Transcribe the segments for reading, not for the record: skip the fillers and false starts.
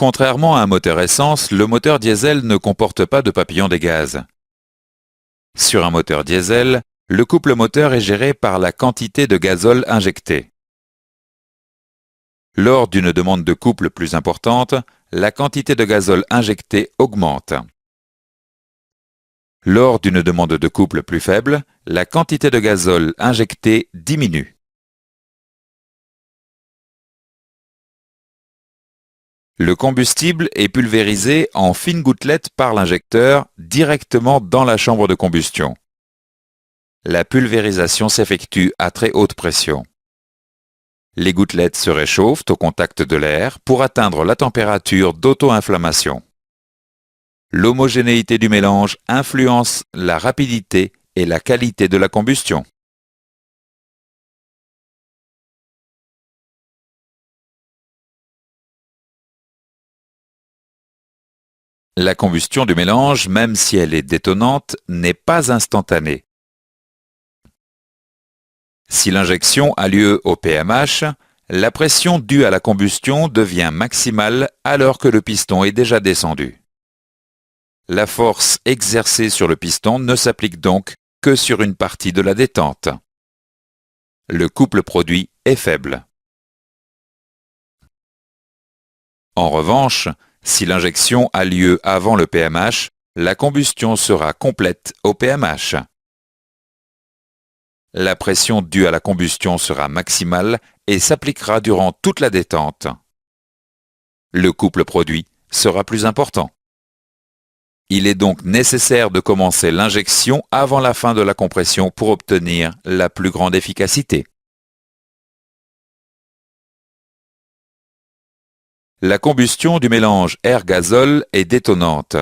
Contrairement à un moteur essence, le moteur diesel ne comporte pas de papillon des gaz. Sur un moteur diesel, le couple moteur est géré par la quantité de gazole injecté. Lors d'une demande de couple plus importante, la quantité de gazole injecté augmente. Lors d'une demande de couple plus faible, la quantité de gazole injecté diminue. Le combustible est pulvérisé en fines gouttelettes par l'injecteur directement dans la chambre de combustion. La pulvérisation s'effectue à très haute pression. Les gouttelettes se réchauffent au contact de l'air pour atteindre la température d'auto-inflammation. L'homogénéité du mélange influence la rapidité et la qualité de la combustion. La combustion du mélange, même si elle est détonante, n'est pas instantanée. Si l'injection a lieu au PMH, la pression due à la combustion devient maximale alors que le piston est déjà descendu. La force exercée sur le piston ne s'applique donc que sur une partie de la détente. Le couple produit est faible. En revanche, si l'injection a lieu avant le PMH, la combustion sera complète au PMH. La pression due à la combustion sera maximale et s'appliquera durant toute la détente. Le couple produit sera plus important. Il est donc nécessaire de commencer l'injection avant la fin de la compression pour obtenir la plus grande efficacité. La combustion du mélange air-gazole est détonante.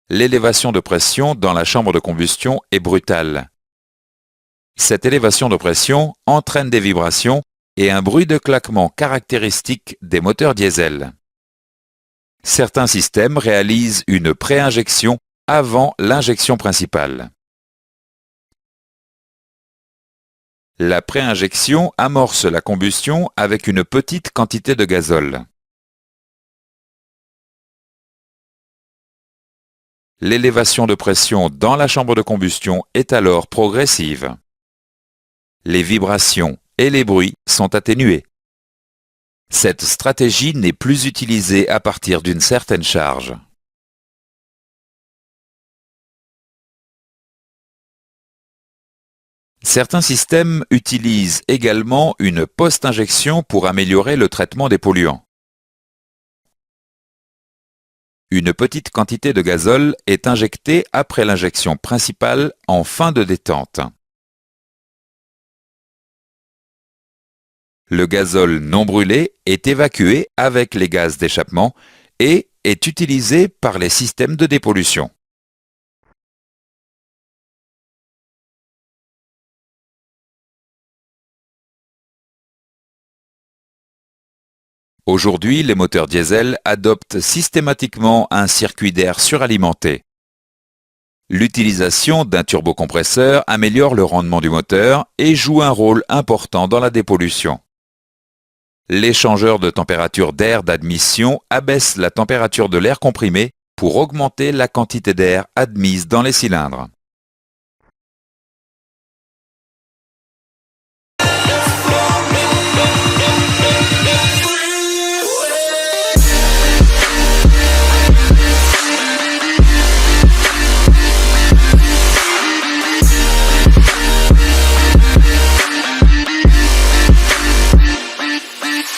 L'élévation de pression dans la chambre de combustion est brutale. Cette élévation de pression entraîne des vibrations et un bruit de claquement caractéristique des moteurs diesel. Certains systèmes réalisent une pré-injection avant l'injection principale. La pré-injection amorce la combustion avec une petite quantité de gazole. L'élévation de pression dans la chambre de combustion est alors progressive. Les vibrations et les bruits sont atténués. Cette stratégie n'est plus utilisée à partir d'une certaine charge. Certains systèmes utilisent également une post-injection pour améliorer le traitement des polluants. Une petite quantité de gazole est injectée après l'injection principale en fin de détente. Le gazole non brûlé est évacué avec les gaz d'échappement et est utilisé par les systèmes de dépollution. Aujourd'hui, les moteurs diesel adoptent systématiquement un circuit d'air suralimenté. L'utilisation d'un turbocompresseur améliore le rendement du moteur et joue un rôle important dans la dépollution. L'échangeur de température d'air d'admission abaisse la température de l'air comprimé pour augmenter la quantité d'air admise dans les cylindres.